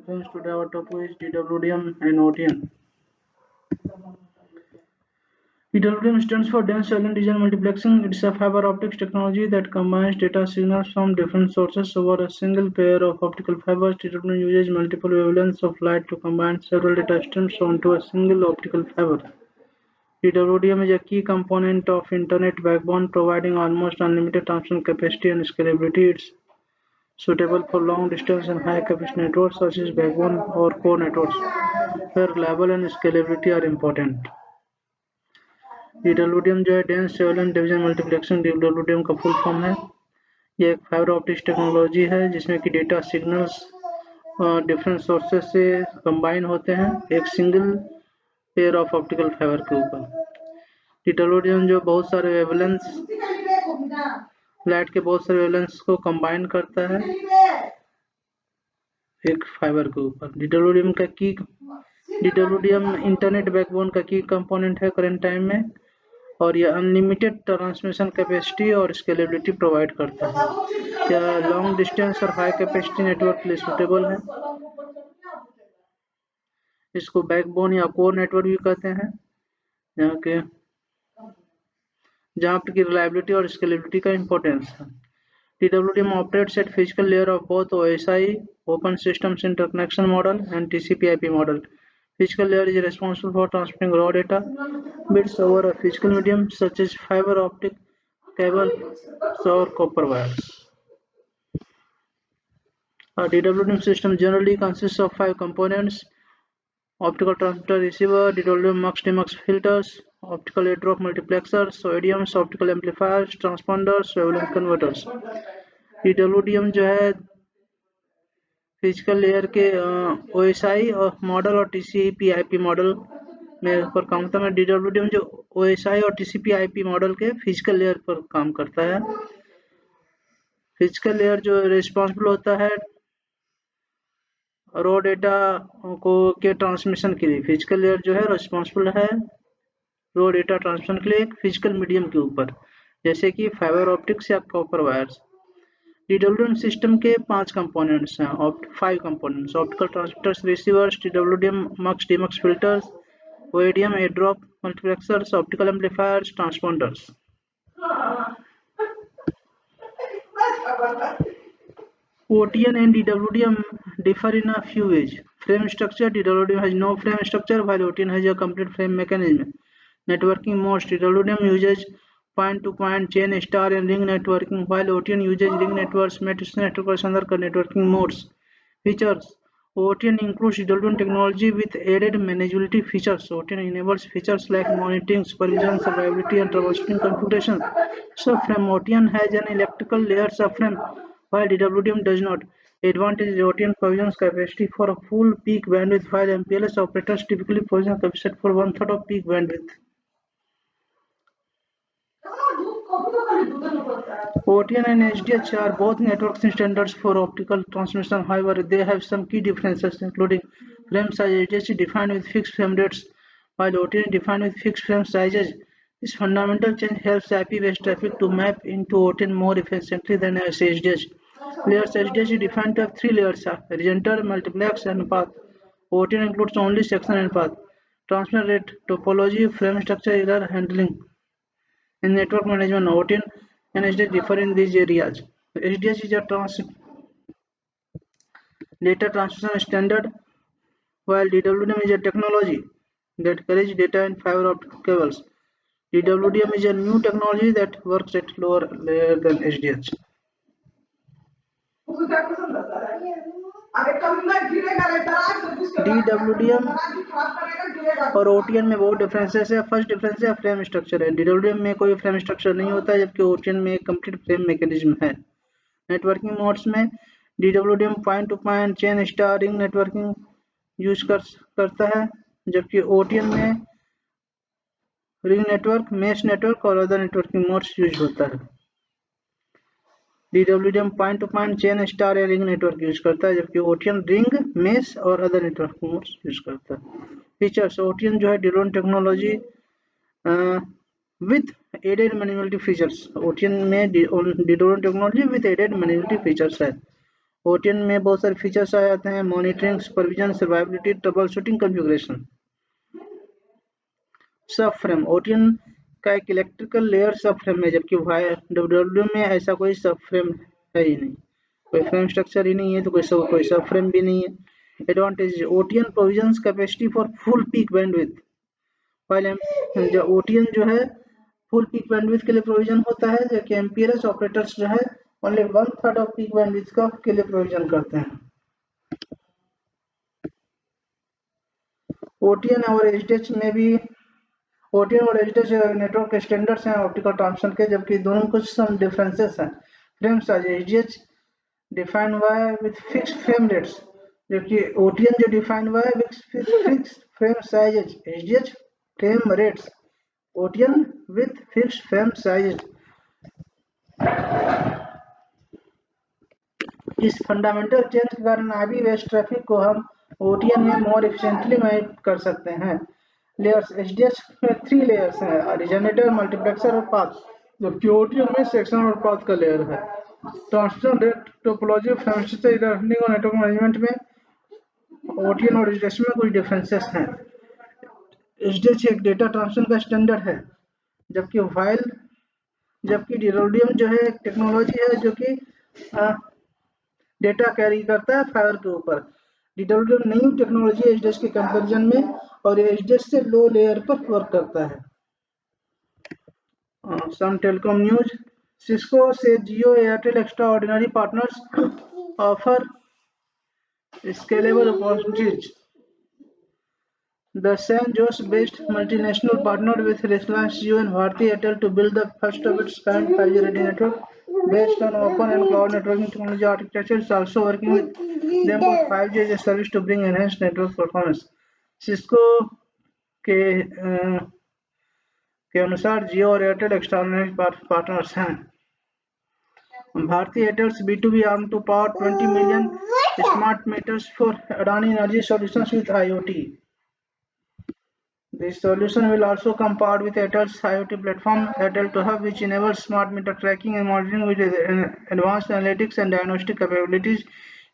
Friends, today our topic is DWDM and OTN. DWDM stands for Dense Silent Digital Multiplexing. It's a fiber optics technology that combines data signals from different sources over a single pair of optical fibers. DWDM uses multiple wavelengths of light to combine several data streams onto a single optical fiber. DWDM is a key component of Internet backbone, providing almost unlimited transmission capacity and scalability. It's suitable for long distance and high capacity networks such as backbone or core networks, where reliability and scalability are important. DWDM जो है dense सेवलेंट division multiplexing DWDM का full form है। यह एक fibre optics technology है जिसमें कि data signals different sources से कंबाइन होते हैं एक single pair of optical fibre के ऊपर। DWDM जो बहुत सारे वेवलेंथ्स लाइट के बहुत सारे वेवलेंथ्स को कंबाइन करता है एक फाइबर के ऊपर। DWDM इंटरनेट बैकबोन का की कंपोनेंट है करंट टाइम में, और यह अनलिमिटेड ट्रांसमिशन कैपेसिटी और स्केलेबिलिटी प्रोवाइड करता है। यह लॉन्ग डिस्टेंस और हाई कैपेसिटी नेटवर्क के लिए सूटेबल है। इसको बैकबोन या कोर नेटवर्क भी कहते हैं, जहाँ पर की रिलायबिलिटी और स्केलेबिलिटी का इंपॉर्टेंस है। DWDM operates at physical layer of both OSI (Open Systems Interconnection Model) and TCP/IP model. Physical layer is responsible for transmitting raw data bits over a physical medium such as fiber optic cables or copper wires. A DWDM system generally consists of 5 components: optical transmitter receiver, DWDM mux/demux filters, optical airdrop multiplexers, OEDMs, optical amplifiers, transponders, wavelength converters. DWDM जो है physical layer के OSI और model और TCP/IP model में पर काम होता है। DWDM जो OSI और TCP/IP मॉडल के फिजिकल लेयर पर काम करता है। फिजिकल लेयर जो रिस्पॉन्सिबल होता है रॉ डेटा को के ट्रांसमिशन के लिए। फिजिकल लेयर जो है रिस्पॉन्सिबल है रॉ डेटा ट्रांसमिशन के लिए एक फिजिकल मीडियम के ऊपर, जैसे कि फाइबर ऑप्टिक्स या कॉपर वायर्स। DWDM सिस्टम के 5 कंपोनेंट्स हैं, 5 components: optical transmitters, receivers, DWDM mux/demux filters, OEDM airdrop multiplexers, optical amplifiers, transponders. OTN and DWDM differ in a few ways. Frame structure: DWDM has no frame structure while OTN has a complete frame mechanism. Networking modes: DWDM uses point-to-point, chain, star and ring networking, while OTN uses ring networks, matrix networks and other networking modes. Features: OTN includes DWDM technology with added manageability features. OTN enables features like monitoring, supervision, survivability and troubleshooting configuration. Subframe: OTN has an electrical layer subframe, while DWDM does not. Advantage is OTN provisions capacity for a full peak bandwidth, while MPLS operators typically provision capacity for 1/3 of peak bandwidth. OTN and HDH are both networking standards for optical transmission. However, they have some key differences, including frame size. HDH is defined with fixed frame rates, while OTN is defined with fixed frame sizes. This fundamental change helps IP-based traffic to map into OTN more efficiently than HDH. Layers: HDH is defined to have 3 layers: horizontal, multiplex, and path. OTN includes only section and path. Transmission rate, topology, frame structure, error handling. In network management, OTN and HDH differ in these areas. HDH is a data transmission standard, while DWDM is a technology that carries data in fiber optic cables. DWDM is a new technology that works at lower layer than HDH. DWDM और OTN में बहुत differences है। First difference है frame structure है। DWDM में कोई frame structure नहीं होता है, जबकि OTN में एक कंप्लीट फ्रेम मैकेनिज्म है। नेटवर्किंग मोड्स में DWDM point to point, chain, star, ring networking use करता है, जबकि OTN में रिंग नेटवर्क, मेश नेटवर्क और अदर नेटवर्किंग मोड्स यूज होता है। DWDM point to point, chain, star या रिंग नेटवर्क यूज करता है, जबकि OTN रिंग, मेश और अदर नेटवर्किंग मोड्स यूज करता है। फीचर्स: OTN जो है DWDM technology with added manageability features. OTN में DWDM technology with added manageability features है। OTN में बहुत सारे फीचर्स आ जाते हैं, monitoring, supervision, survivability, troubleshooting, configuration. सब फ्रेम, OTN का एक इलेक्ट्रिकल लेयर सब फ्रेम है, जबकि WWM में ऐसा कोई सब फ्रेम है ही नहीं, कोई फ्रेम स्ट्रक्चर ही नहीं है, तो कोई सब फ्रेम भी नहीं है। Advantage, OTN provisions capacity for full peak bandwidth, while जो OTN जो है फुल पीक बैंडविड्थ के लिए प्रोविजन होता है, जबकि एमपीएलएस ऑपरेटर्स जो है ओनली 1/3 ऑफ पीक बैंडविड्थ का के लिए प्रोविजन करते हैं। OTN और HDH में भी OTN और HDH नेटवर्क स्टैंडर्ड्स हैं ऑप्टिकल ट्रांसमिशन के, जबकि दोनों में कुछ सम डिफरेंसेस हैं। Frame size, HDH defined by with fixed frame rates, जबकि OTN जो defined by with fixed frame sizes, HDH frame rates, OTN with fixed frame sizes. इस फंडामेंटल चेंज के कारण आईबी बेस्ड ट्रैफिक को हम OTN में मोर efficiently manage कर सकते हैं। लेयर्स, HDH में 3 लेयर्स हैं, रिजोनेटर, मल्टीप्लेक्सर और पाथ, जबकि OTN में सेक्शन और पाथ का लेयर है। Transmission rate, topology, frame structure, और नेटवर्क मैनेजमेंट में OTN और HDH में कुछ डिफरेंसेस हैं। HDH एक डेटा ट्रांसमिशन का स्टैंडर्ड है, जबकि DWDM जो है एक टेक्नोलॉजी है जो कि डेटा कैरी करता है फाइबर के ऊपर। DWDM नई टेक्नोलॉजी है HDH के कंपैरिजन में, और HDH से लो लेयर पर वर्क करता है। सम टेलीकॉम न्यूज, सिस्को से Jio Airtel extraordinary partners offer scalable opportunities. The San Jose-based multinational partnered with Reliance Jio and Bharti Airtel to build the first of its kind 5G ready network based on open and cloud networking technology architecture. Is also working with them for 5G as a service to bring enhanced network performance. Cisco के अनुसार जियो और Airtel extraordinary partners हैं। Bharti Airtel's B2B arm to power 20 million smart meters for Adani Energy Solutions with IoT. This solution will also come powered with Airtel's IoT platform, Airtel to Hub, which enables smart meter tracking and monitoring with advanced analytics and diagnostic capabilities,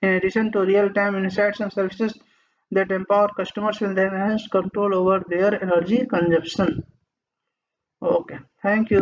in addition to real-time insights and services that empower customers with enhanced control over their energy consumption. Okay, thank you.